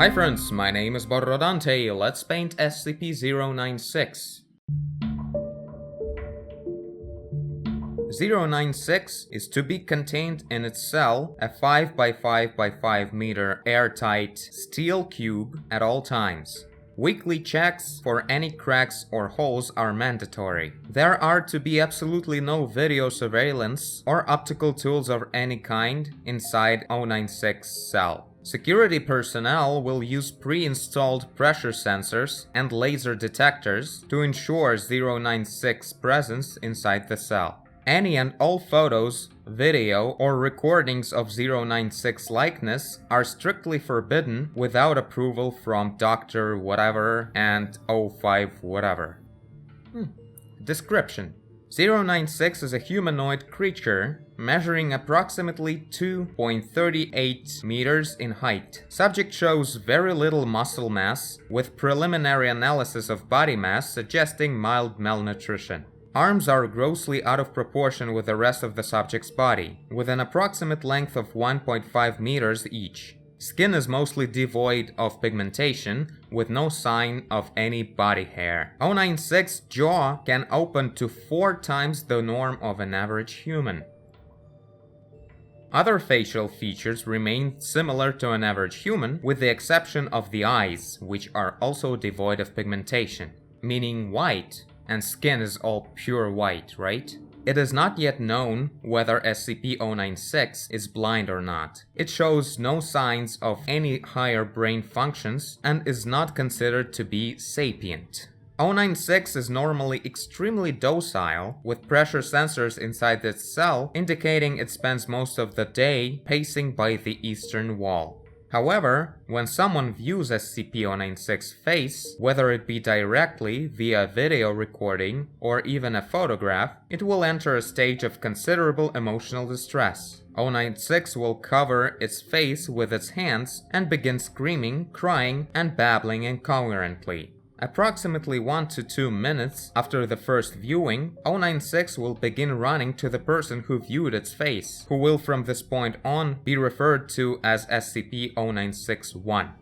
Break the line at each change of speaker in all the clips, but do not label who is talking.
Hi friends, my name is Borrodante. Let's paint SCP-096. 096 is to be contained in its cell, a 5 by 5 by 5 meter airtight steel cube at all times. Weekly checks for any cracks or holes are mandatory. There are to be absolutely no video surveillance or optical tools of any kind inside 096 cell. Security personnel will use pre-installed pressure sensors and laser detectors to ensure 096 presence inside the cell. Any and all photos, video, or recordings of 096 likeness are strictly forbidden without approval from Dr. Whatever and 05 Whatever. Description: 096 is a humanoid creature measuring approximately 2.38 meters in height. Subject shows very little muscle mass, with preliminary analysis of body mass suggesting mild malnutrition. Arms are grossly out of proportion with the rest of the subject's body, with an approximate length of 1.5 meters each. Skin is mostly devoid of pigmentation, with no sign of any body hair. 096 jaw can open to 4 times the norm of an average human. Other facial features remain similar to an average human, with the exception of the eyes, which are also devoid of pigmentation, meaning white, and skin is all pure white, right? It is not yet known whether SCP-096 is blind or not. It shows no signs of any higher brain functions and is not considered to be sapient. 096 is normally extremely docile, with pressure sensors inside its cell indicating it spends most of the day pacing by the eastern wall. However, when someone views SCP-096's face, whether it be directly via video recording or even a photograph, it will enter a stage of considerable emotional distress. 096 will cover its face with its hands and begin screaming, crying, and babbling incoherently. Approximately 1 to 2 minutes after the first viewing, 096 will begin running to the person who viewed its face, who will from this point on be referred to as SCP-096-1.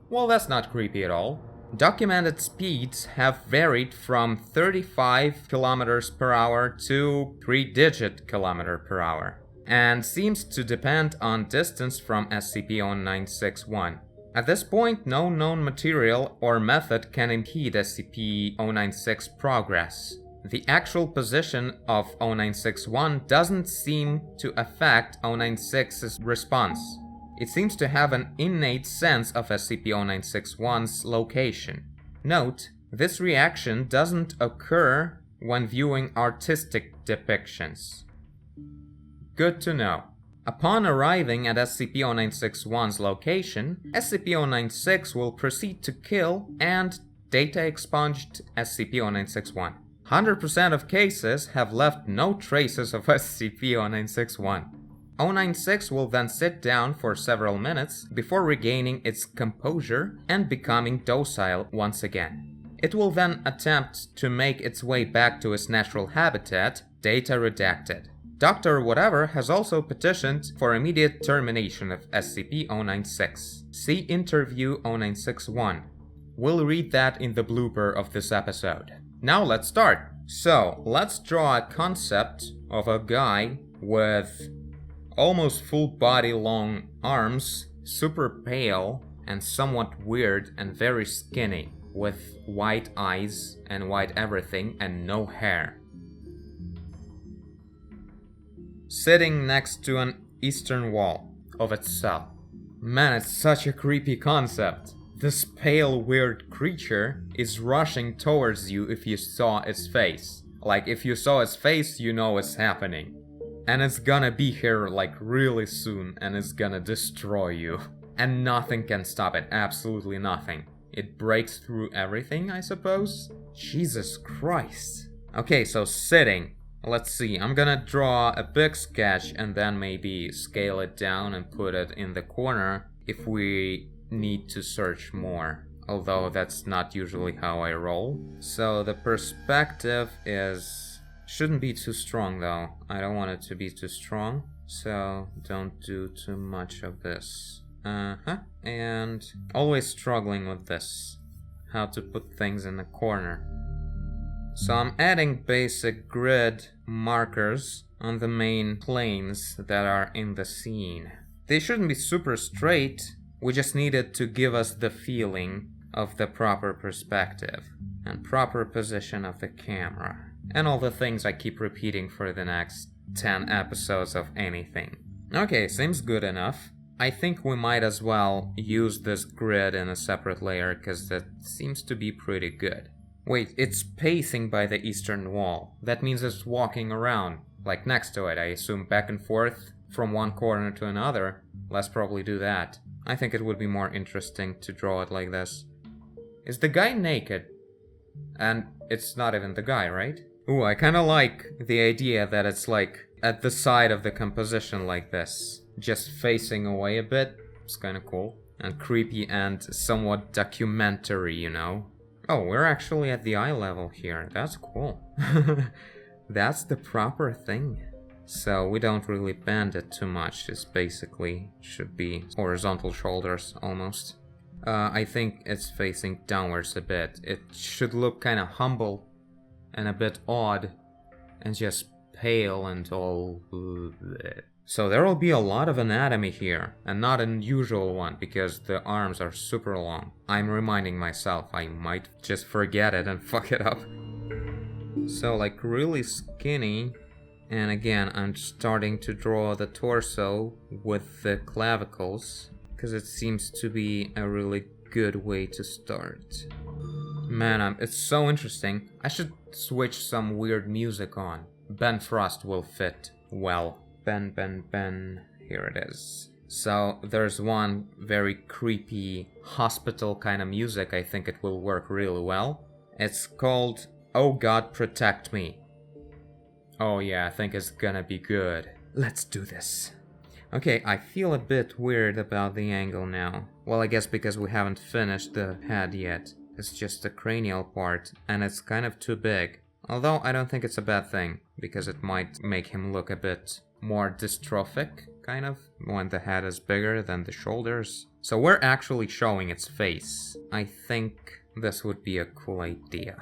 Well, that's not creepy at all. Documented speeds have varied from 35 km per hour to 3-digit km per hour, and seems to depend on distance from SCP-096-1. At this point, no known material or method can impede SCP-096 progress. The actual position of 096-1 doesn't seem to affect 096's response. It seems to have an innate sense of SCP-096-1's location. Note, this reaction doesn't occur when viewing artistic depictions. Good to know. Upon arriving at SCP-096-1's location, SCP-096 will proceed to kill and data expunged SCP-096-1. 100% of cases have left no traces of SCP-096-1. 096 will then sit down for several minutes before regaining its composure and becoming docile once again. It will then attempt to make its way back to its natural habitat, data redacted. Dr. Whatever has also petitioned for immediate termination of SCP-096. See Interview 096-1. We'll read that in the blooper of this episode. Now let's start. So, let's draw a concept of a guy with almost full body long arms, super pale and somewhat weird and very skinny, with white eyes and white everything and no hair. Sitting next to an eastern wall of its cell. Man, it's such a creepy concept. This pale, weird creature is rushing towards you if you saw its face. Like, if you saw its face, you know it's happening. And it's gonna be here, like, really soon, and it's gonna destroy you. And nothing can stop it, absolutely nothing. It breaks through everything, I suppose? Jesus Christ. Okay, so sitting. Let's see, I'm gonna draw a big sketch and then maybe scale it down and put it in the corner if we need to search more. Although that's not usually how I roll. So the perspective shouldn't be too strong though. I don't want it to be too strong. So don't do too much of this. And always struggling with this. How to put things in the corner. So I'm adding basic grid markers on the main planes that are in the scene. They shouldn't be super straight, we just needed to give us the feeling of the proper perspective and proper position of the camera. And all the things I keep repeating for the next 10 episodes of anything. Okay, seems good enough. I think we might as well use this grid in a separate layer because that seems to be pretty good. Wait, it's pacing by the eastern wall. That means it's walking around, like next to it, I assume, back and forth from one corner to another. Let's probably do that. I think it would be more interesting to draw it like this. Is the guy naked? And it's not even the guy, right? Ooh, I kinda like the idea that it's like at the side of the composition like this. Just facing away a bit. It's kinda cool. And creepy and somewhat documentary, you know? Oh, we're actually at the eye level here. That's cool. That's the proper thing. So we don't really bend it too much. It's basically should be horizontal shoulders almost. I think it's facing downwards a bit. It should look kind of humble and a bit odd and just pale and all. So there will be a lot of anatomy here, and not an unusual one because the arms are super long. I'm reminding myself I might just forget it and fuck it up. So like really skinny, and again I'm starting to draw the torso with the clavicles because it seems to be a really good way to start. Man, it's so interesting. I should switch some weird music on. Ben Frost will fit well. Ben, here it is. So there's one very creepy hospital kind of music. I think it will work really well. It's called Oh God Protect Me. Oh yeah, I think it's gonna be good. Let's do this. Okay, I feel a bit weird about the angle now. Well, I guess because we haven't finished the head yet. It's just the cranial part, and it's kind of too big. Although I don't think it's a bad thing, because it might make him look a bit more dystrophic, kind of, when the head is bigger than the shoulders. So we're actually showing its face. I think this would be a cool idea.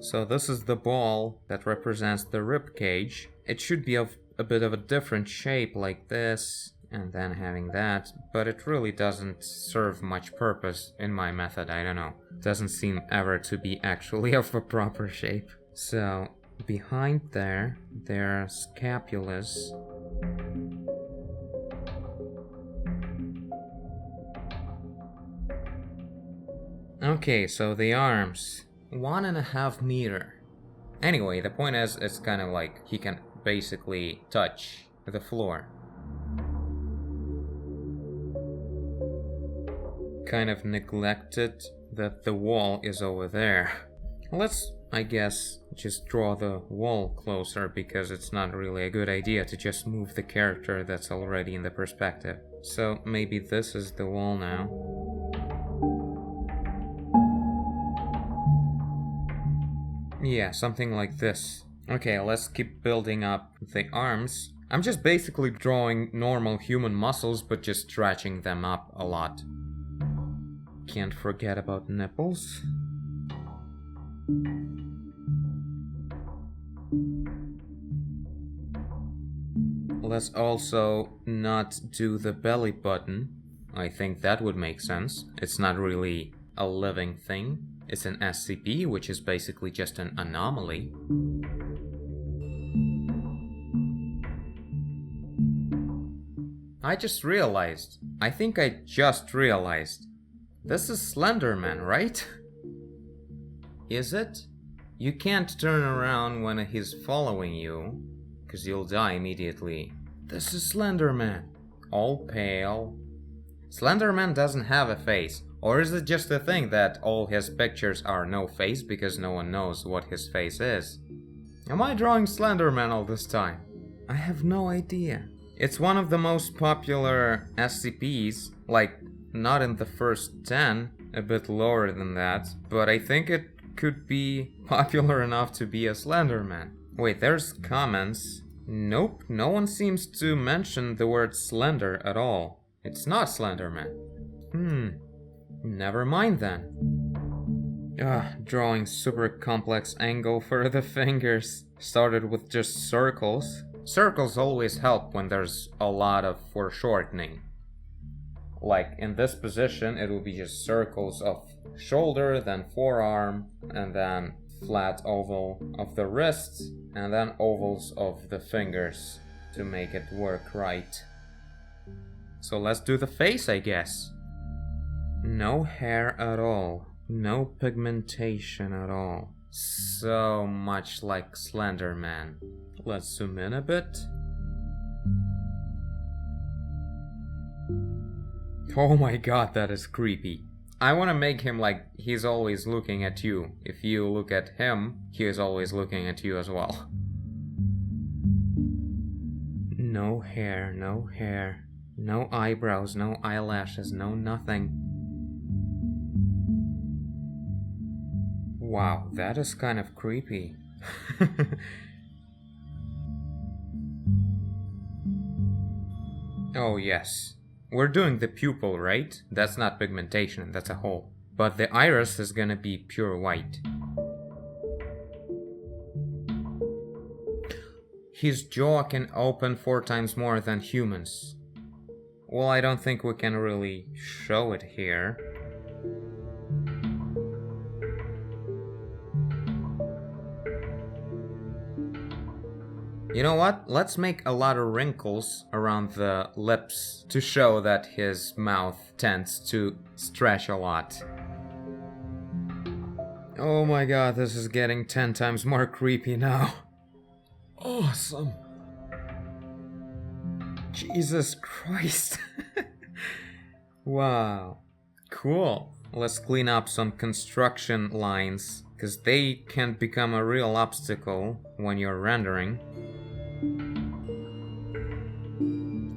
So this is the ball that represents the rib cage. It should be of a bit of a different shape like this, and then having that, but it really doesn't serve much purpose in my method, I don't know. It doesn't seem ever to be actually of a proper shape. So, behind there are scapulas. Okay, so the arms. 1.5 meters. Anyway, the point is, it's kind of like he can basically touch the floor. Kind of neglected that the wall is over there. Let's, I guess, just draw the wall closer because it's not really a good idea to just move the character that's already in the perspective. So maybe this is the wall now. Yeah, something like this. Okay, let's keep building up the arms. I'm just basically drawing normal human muscles, but just stretching them up a lot. Can't forget about nipples. Let's also not do the belly button. I think that would make sense. It's not really a living thing. It's an SCP, which is basically just an anomaly. I just realized. I think I just realized. This is Slender Man, right? Is it? You can't turn around when he's following you, because you'll die immediately. This is Slender Man. All pale. Slender Man doesn't have a face. Or is it just a thing that all his pictures are no face because no one knows what his face is? Am I drawing Slender Man all this time? I have no idea. It's one of the most popular SCPs, like not in the first 10, a bit lower than that, but I think it could be popular enough to be a Slender Man. Wait, there's comments. Nope, no one seems to mention the word slender at all. It's not Slender Man. Never mind then. Drawing super complex angle for the fingers. Started with just circles. Circles always help when there's a lot of foreshortening. Like in this position, it will be just circles of shoulder, then forearm, and then flat oval of the wrists, and then ovals of the fingers to make it work right. So let's do the face, I guess. No hair at all. No pigmentation at all. So much like Slender Man. Let's zoom in a bit. Oh my god, that is creepy. I want to make him like he's always looking at you. If you look at him, he is always looking at you as well. No hair, no hair. No eyebrows, no eyelashes, no nothing. Wow, that is kind of creepy. Oh yes. We're doing the pupil, right? That's not pigmentation, that's a hole. But the iris is gonna be pure white. His jaw can open 4 times more than humans. Well, I don't think we can really show it here. You know what? Let's make a lot of wrinkles around the lips to show that his mouth tends to stretch a lot. Oh my god, this is getting 10 times more creepy now. Awesome. Jesus Christ. Wow. Cool. Let's clean up some construction lines, because they can become a real obstacle when you're rendering.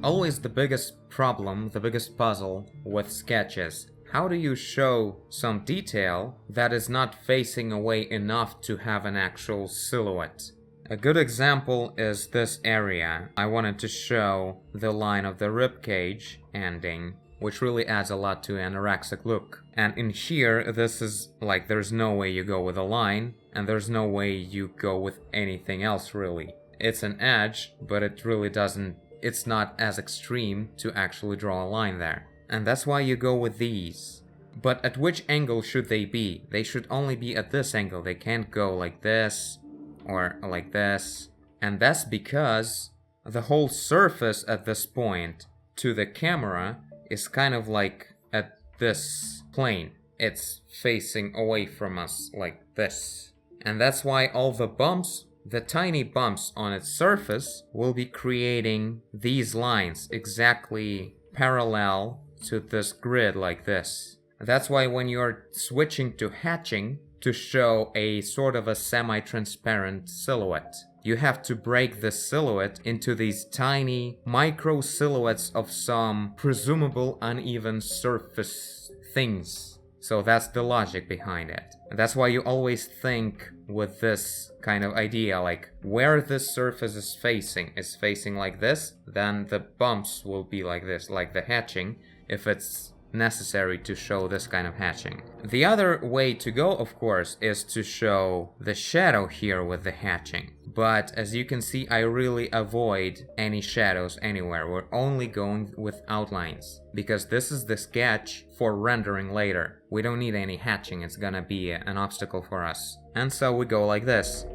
Always the biggest problem, the biggest puzzle with sketches. How do you show some detail that is not facing away enough to have an actual silhouette? A good example is this area. I wanted to show the line of the ribcage ending, which really adds a lot to an anorexic look. And in here, this is like there's no way you go with a line, and there's no way you go with anything else really. It's an edge, but it really doesn't, it's not as extreme to actually draw a line there. And that's why you go with these. But at which angle should they be? They should only be at this angle. They can't go like this or like this. And that's because the whole surface at this point to the camera is kind of like at this plane. It's facing away from us like this. And that's why all the bumps, the tiny bumps on its surface, will be creating these lines exactly parallel to this grid like this. That's why when you're switching to hatching to show a sort of a semi-transparent silhouette, you have to break the silhouette into these tiny micro silhouettes of some presumable uneven surface things. So that's the logic behind it. And that's why you always think with this kind of idea, like where this surface is facing like this, then the bumps will be like this, like the hatching, if it's necessary to show this kind of hatching. The other way to go, of course, is to show the shadow here with the hatching. But as you can see, I really avoid any shadows anywhere. We're only going with outlines, because this is the sketch for rendering later. We don't need any hatching, it's gonna be an obstacle for us. And so we go like this.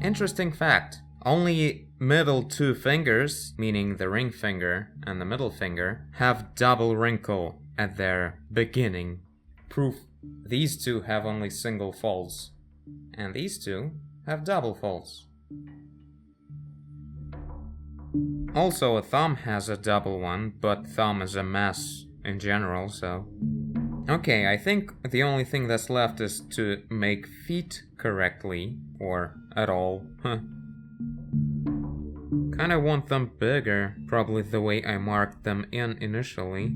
Interesting fact. Only middle 2 fingers, meaning the ring finger and the middle finger, have double wrinkle at their beginning. Proof these 2 have only single folds, and these 2 have double folds. Also, a thumb has a double one, but thumb is a mess in general, so... Okay, I think the only thing that's left is to make feet correctly, or at all. Kinda want them bigger, probably the way I marked them in initially.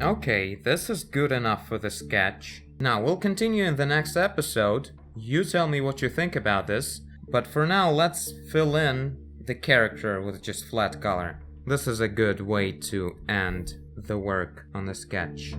Okay, this is good enough for the sketch. Now, we'll continue in the next episode. You tell me what you think about this. But for now, let's fill in the character with just flat color. This is a good way to end the work on the sketch.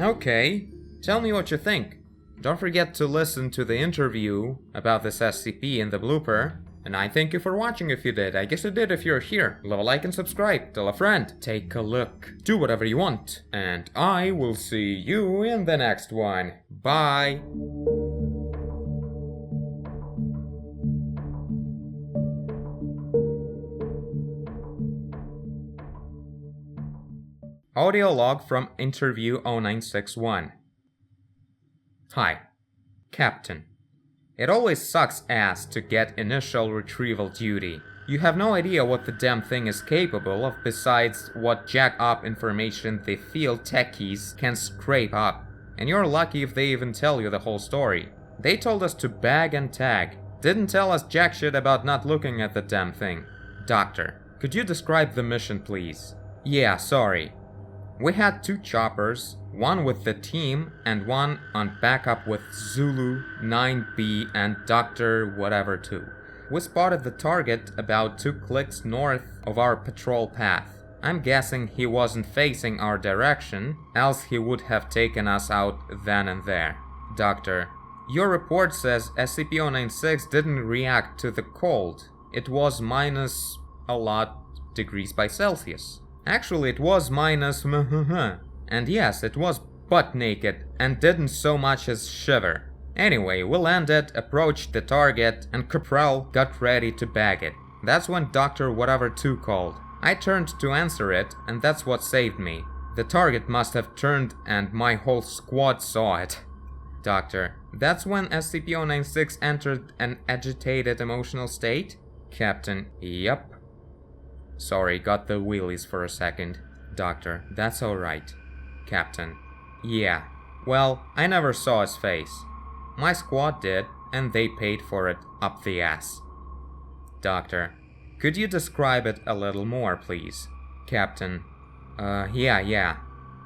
Okay, tell me what you think. Don't forget to listen to the interview about this SCP in the blooper. And I thank you for watching if you did. I guess you did if you're here. Leave a like and subscribe. Tell a friend. Take a look. Do whatever you want. And I will see you in the next one. Bye. Audio log from interview 0961. Hi, Captain. It always sucks ass to get initial retrieval duty. You have no idea what the damn thing is capable of besides what jack-up information the field techies can scrape up. And you're lucky if they even tell you the whole story. They told us to bag and tag. Didn't tell us jack shit about not looking at the damn thing. Doctor, could you describe the mission, please? Yeah, sorry. We had 2 choppers, one with the team and one on backup with Zulu, 9B and Dr. whatever 2. We spotted the target about 2 clicks north of our patrol path. I'm guessing he wasn't facing our direction, else he would have taken us out then and there. Doctor, your report says SCP-096 didn't react to the cold. It was minus a lot degrees by Celsius. Actually, it was minus and yes, it was butt naked and didn't so much as shiver. Anyway, we landed, approached the target, and Corporal got ready to bag it. That's when Dr. whatever 2 called. I turned to answer it, and that's what saved me. The target must have turned and my whole squad saw it. Doctor, that's when SCP-096 entered an agitated emotional state? Captain, yep. Sorry, got the wheelies for a second. Doctor, that's alright. Captain, yeah. Well, I never saw his face. My squad did, and they paid for it up the ass. Doctor, could you describe it a little more, please? Captain, yeah.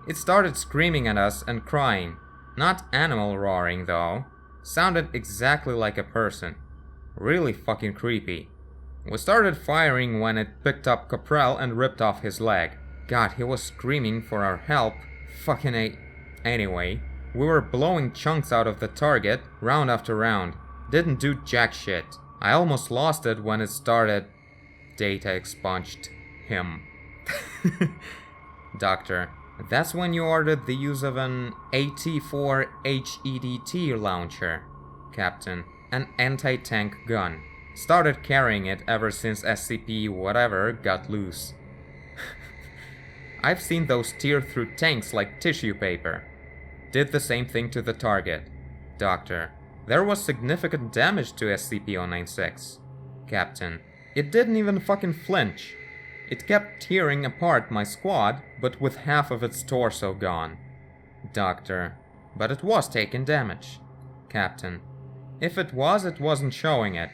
It started screaming at us and crying. Not animal roaring, though. Sounded exactly like a person. Really fucking creepy. We started firing when it picked up Corporal and ripped off his leg. God, he was screaming for our help. Fucking A. Anyway, we were blowing chunks out of the target, round after round. Didn't do jack shit. I almost lost it when it started. Data expunged him. Doctor, that's when you ordered the use of an AT-4 HEDT launcher. Captain, an anti-tank gun. Started carrying it ever since SCP whatever got loose. I've seen those tear through tanks like tissue paper. Did the same thing to the target. Doctor, there was significant damage to SCP-096. Captain, it didn't even fucking flinch. It kept tearing apart my squad, but with half of its torso gone. Doctor, but it was taking damage. Captain, if it wasn't showing it.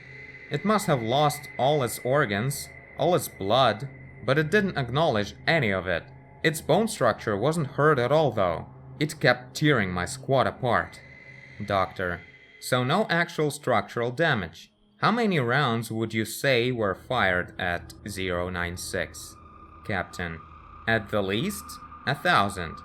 It must have lost all its organs, all its blood, but it didn't acknowledge any of it. Its bone structure wasn't hurt at all, though. It kept tearing my squad apart. Doctor, so no actual structural damage. How many rounds would you say were fired at 096? Captain, at the least, 1,000.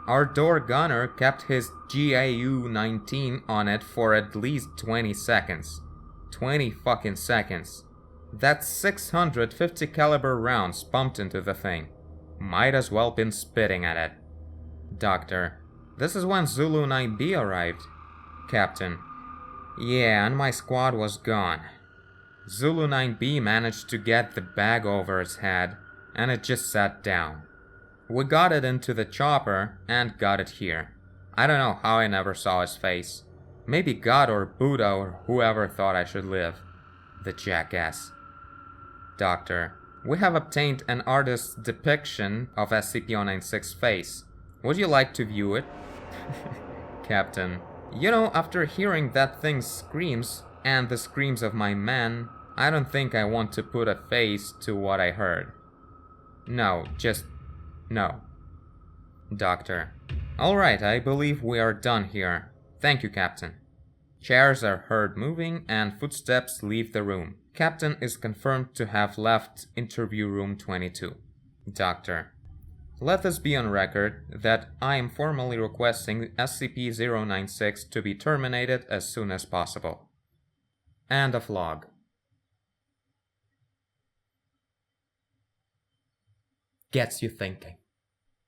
Our door gunner kept his GAU-19 on it for at least 20 seconds. 20 fucking seconds. That's 650 caliber rounds pumped into the thing. Might as well been spitting at it. Doctor, this is when Zulu 9B arrived. Captain, yeah, and my squad was gone. Zulu 9B managed to get the bag over its head, and it just sat down. We got it into the chopper, and got it here. I don't know how I never saw his face. Maybe God or Buddha or whoever thought I should live. The jackass. Doctor, we have obtained an artist's depiction of SCP-096's face. Would you like to view it? Captain, you know, after hearing that thing's screams, and the screams of my men, I don't think I want to put a face to what I heard. No, just no. Doctor. Alright, I believe we are done here. Thank you, Captain. Chairs are heard moving and footsteps leave the room. Captain is confirmed to have left interview room 22. Doctor. Let this be on record that I am formally requesting SCP-096 to be terminated as soon as possible. End of log. Gets you thinking.